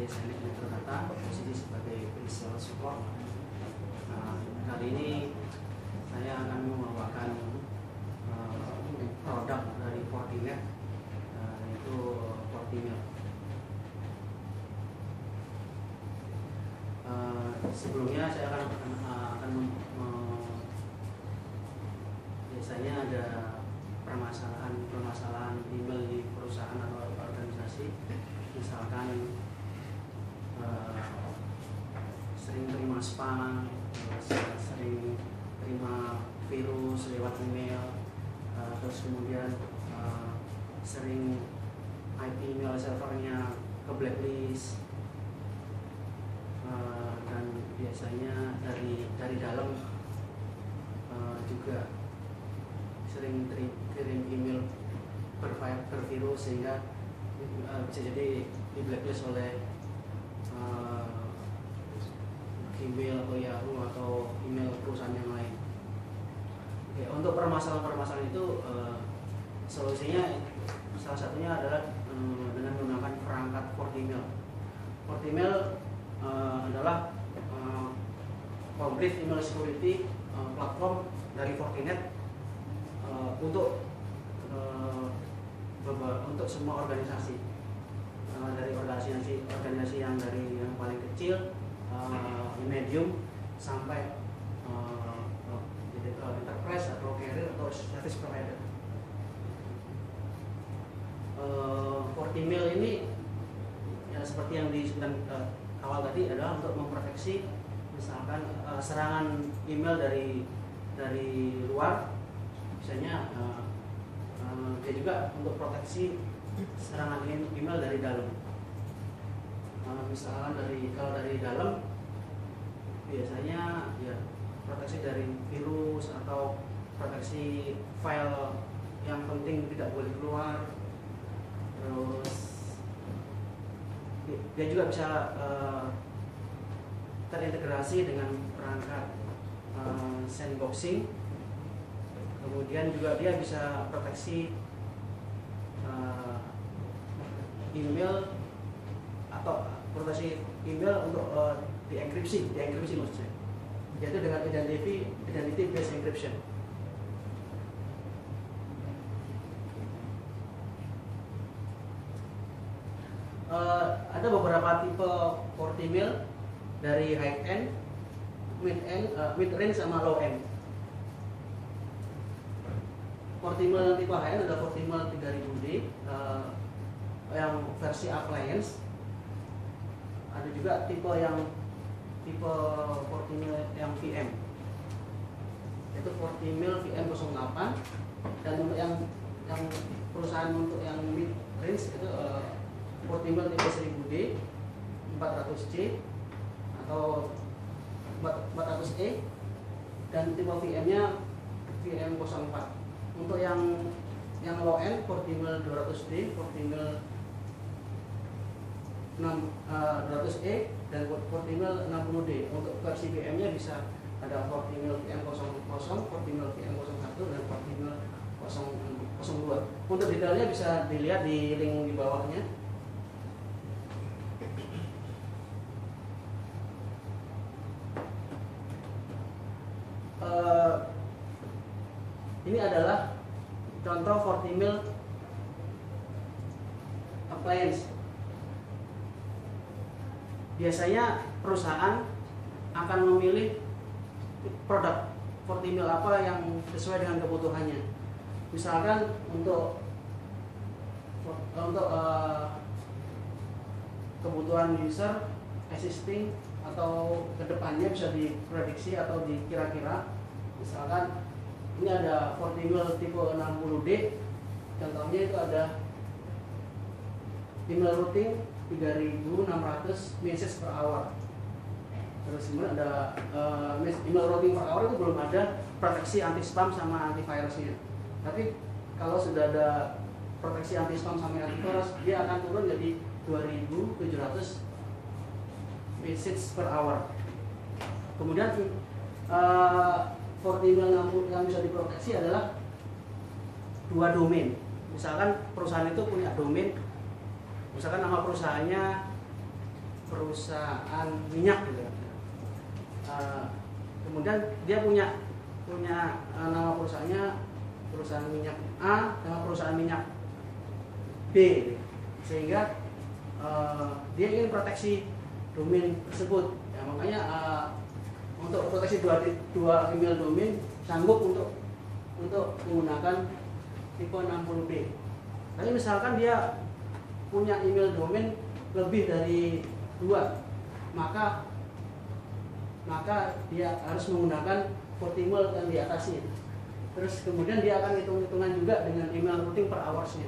sebagai senior data, posisi sebagai pre-sales support. Nah, kali ini saya akan membawakan produk dari Fortinet, yaitu Fortimail. Sebelumnya saya biasanya ada permasalahan email di perusahaan atau organisasi, misalkan sering terima spam, sering terima virus lewat email, terus kemudian sering IP email servernya ke blacklist, dan biasanya dari dalam juga sering kirim email bervirus sehingga bisa jadi di blacklist oleh Gmail atau Yahoo atau email perusahaan yang lain. Oke, untuk permasalahan itu solusinya salah satunya adalah dengan menggunakan perangkat Fortimail. Fortimail adalah complete email security platform dari Fortinet untuk semua organisasi, dari organisasi yang dari yang paling kecil, medium, sampai enterprise atau carrier atau service provider. Fortimail ini ya seperti yang disebutkan awal tadi adalah untuk memproteksi misalkan serangan email dari luar, misalnya dia juga untuk proteksi serangan email dari dalam. Misalkan kalau dari dalam biasanya ya proteksi dari virus atau proteksi file yang penting tidak boleh keluar. Terus dia juga bisa terintegrasi dengan perangkat sandboxing. Kemudian juga dia bisa proteksi email atau proteksi email untuk dienkripsi maksud saya, yaitu dengan identity based encryption. Ada beberapa tipe Fortimail dari high end, mid range sama low end. Fortimail yang tipe high end ada Fortimail 3000D yang versi appliance. Ada juga tipe Fortimail yang VM, yaitu Fortimail VM08. Dan untuk yang perusahaan untuk yang mid range itu Fortimail tipe 1000D, 400C atau 400E, dan tipe VM-nya VM04. Untuk yang low end Fortimail 200D, Fortimail 200E, dan Fortimail 60D. Untuk versi VM-nya bisa ada Fortimail VM00, Fortimail VM01, dan Fortimail 002. Untuk detailnya bisa dilihat di link di bawahnya. Ini adalah contoh Fortimail appliance. Biasanya perusahaan akan memilih produk Fortimail apa yang sesuai dengan kebutuhannya. Misalkan untuk kebutuhan user, existing atau kedepannya bisa diprediksi atau dikira-kira. Misalkan ini ada Fortimail tipe 60D, contohnya itu ada email routing 3600 message per hour. Terus kemudian ada email routing per hour itu belum ada proteksi anti spam sama antivirusnya. Tapi kalau sudah ada proteksi anti spam sama antivirus, dia akan turun jadi 2700 message per hour. Kemudian Fortimail yang bisa diproteksi adalah 2 domain. Misalkan perusahaan itu punya domain, misalkan nama perusahaannya perusahaan minyak gitu. Kemudian dia punya nama perusahaannya perusahaan minyak A dengan perusahaan minyak B, sehingga dia ingin proteksi domain tersebut. Ya, makanya untuk proteksi dua email domain sanggup untuk menggunakan tipe 60B. Tapi misalkan dia punya email domain lebih dari 2, maka dia harus menggunakan email yang di atasnya. Terus kemudian dia akan hitung-hitungan juga dengan email routing per hours-nya.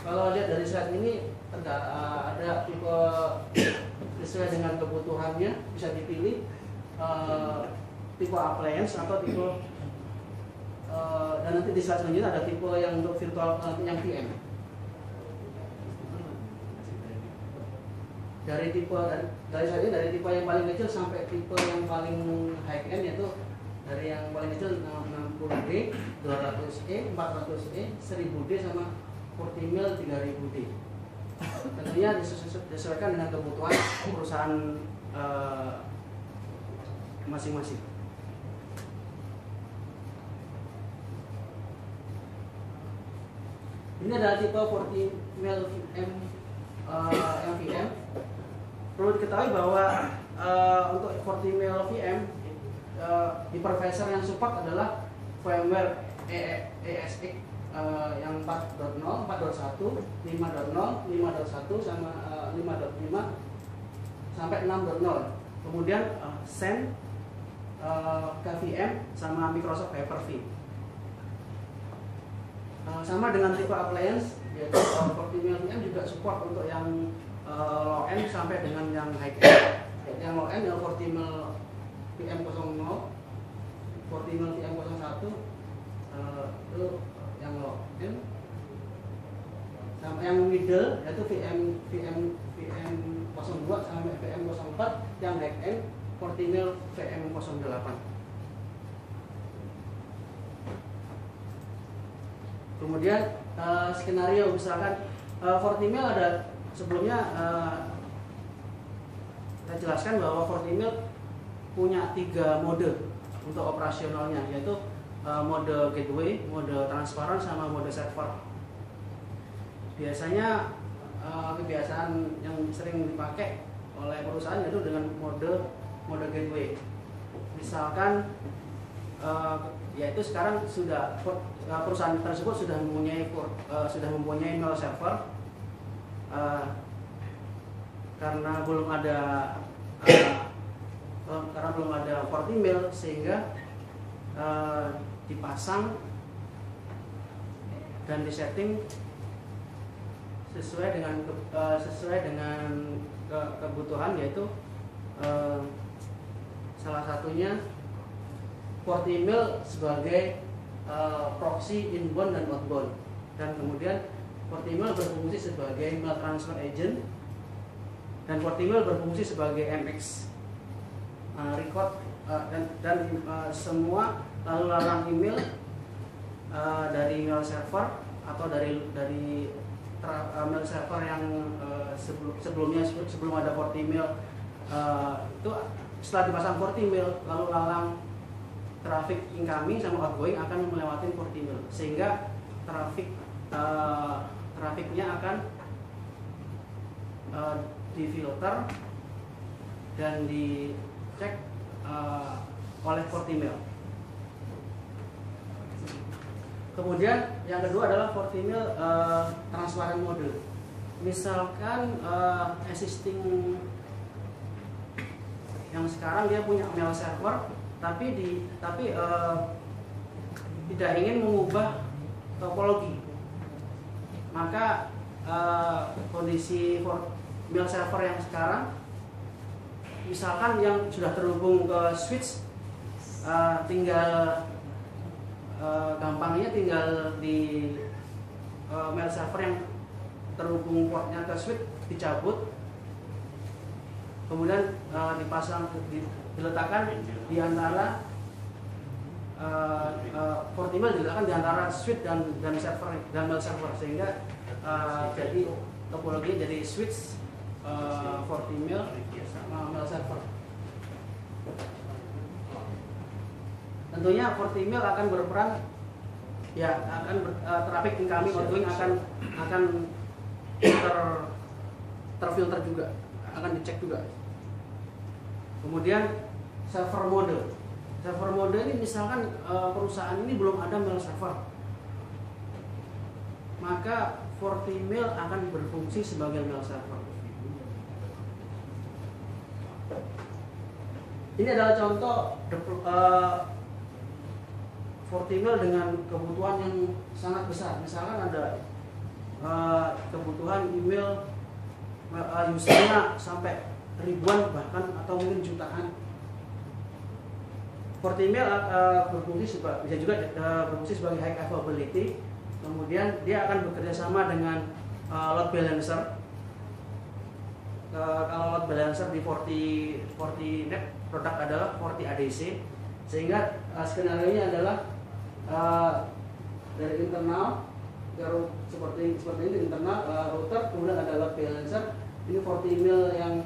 Kalau lihat dari slide ini ada tipe sesuai dengan kebutuhannya, bisa dipilih tipe appliance atau tipe dan nanti di slide selanjutnya ada tipe yang untuk virtual yang VM. Dari tipe yang paling kecil sampai tipe yang paling high end, yaitu dari yang paling kecil 60D, 200E, 400E, 1000D sama Fortimail 3000D. Tentunya disesuaikan dengan kebutuhan perusahaan masing-masing. Ini adalah tipe Fortimail VM. Perlu diketahui bahwa untuk Fortimail VM hypervisor yang support adalah firmware ESX yang 4.0, 4.1, 5.0, 5.1 sama 5.5 sampai 6.0. Kemudian Xen, KVM sama Microsoft Hyper-V. Sama dengan tipe appliance, yaitu Fortimail VM juga support untuk yang low-end sampai dengan yang high-end. Yang low-end yang Fortimail VM00, Fortimail VM01 itu yang low-end. Sama yang middle yaitu VM02 sampai VM04, yang high-end Fortimail VM08. Kemudian skenario misalkan Fortimail ada sebelumnya saya jelaskan bahwa Fortimail punya 3 mode untuk operasionalnya, yaitu mode gateway, mode transparan sama mode server. Biasanya kebiasaan yang sering dipakai oleh perusahaan yaitu dengan mode gateway. Misalkan yaitu sekarang sudah perusahaan tersebut sudah mempunyai email server, karena belum ada Fortimail sehingga dipasang dan disetting sesuai dengan kebutuhan, yaitu salah satunya Fortimail sebagai proxy inbound dan outbound, dan kemudian Fortimail berfungsi sebagai mail transfer agent, dan Fortimail berfungsi sebagai MX record dan semua lalu lalang email dari mail server atau dari mail server yang sebelum ada Fortimail itu setelah dipasang Fortimail, lalu lalang traffic incoming sama outgoing akan melewati Fortimail, sehingga trafiknya akan difilter dan dicek oleh Fortimail. Kemudian yang kedua adalah Fortimail transparent mode. Misalkan existing yang sekarang dia punya mail server, tapi tidak ingin mengubah topologi, maka kondisi mail server yang sekarang, misalkan yang sudah terhubung ke switch, gampangnya tinggal di mail server yang terhubung portnya ke switch dicabut, kemudian diletakkan di antara Fortimail diletakkan di antara switch dan server dan mail server, sehingga jadi topologi jadi switch, Fortimail sama mail server. Tentunya Fortimail akan berperan, ya akan traffic incoming outgoing akan terfilter juga, akan dicek juga. Kemudian server mode. Server mode ini misalkan perusahaan ini belum ada mail server, maka Fortimail akan berfungsi sebagai mail server. Ini adalah contoh Fortimail dengan kebutuhan yang sangat besar. Misalkan ada kebutuhan email usernya sampai ribuan bahkan atau mungkin jutaan. Fortimail berfungsi bisa juga berfungsi sebagai high availability. Kemudian dia akan bekerja sama dengan load balancer. Kalau load balancer di Fortinet produk adalah FortiADC, sehingga skenario-nya adalah dari internal seperti ini internal router, kemudian ada load balancer. Ini Fortimail yang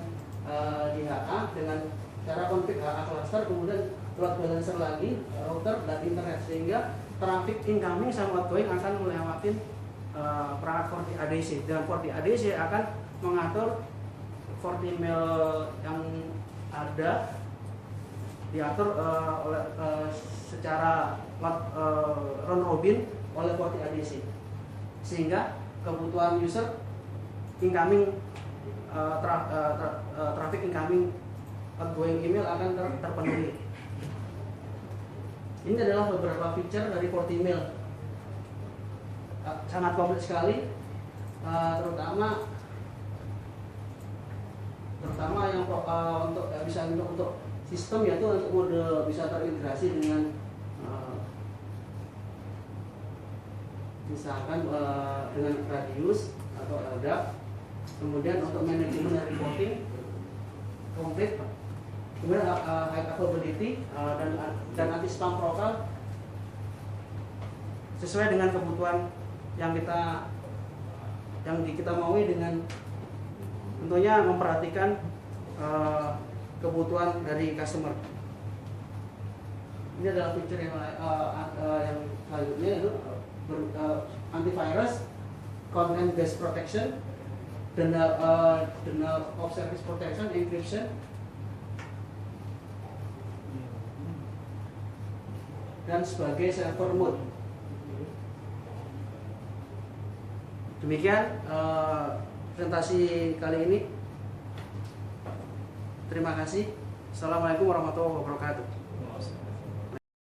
di HA dengan cara config HA cluster, kemudian load balancer lagi, router dan internet, sehingga traffic incoming sama outgoing akan melewati perangkat FortiADC, dan FortiADC akan mengatur Fortimail yang ada diatur oleh secara round robin oleh FortiADC, sehingga kebutuhan user incoming traffic incoming outgoing email akan terpenuhi. Ini adalah beberapa feature dari Fortimail, sangat kompleks sekali, terutama yang untuk sistem, yaitu untuk mode bisa terintegrasi dengan misalkan dengan Radius atau LDAP. Kemudian untuk manajemen dan reporting komplit. Kemudian high availability dan anti spam profile sesuai dengan kebutuhan yang kita maui, dengan tentunya memperhatikan kebutuhan dari customer. Ini adalah feature yang selanjutnya, yaitu antivirus, content based protection, denial of service protection, encryption, dan sebagai server mode. Demikian presentasi kali ini. Terima kasih. Assalamualaikum warahmatullahi wabarakatuh.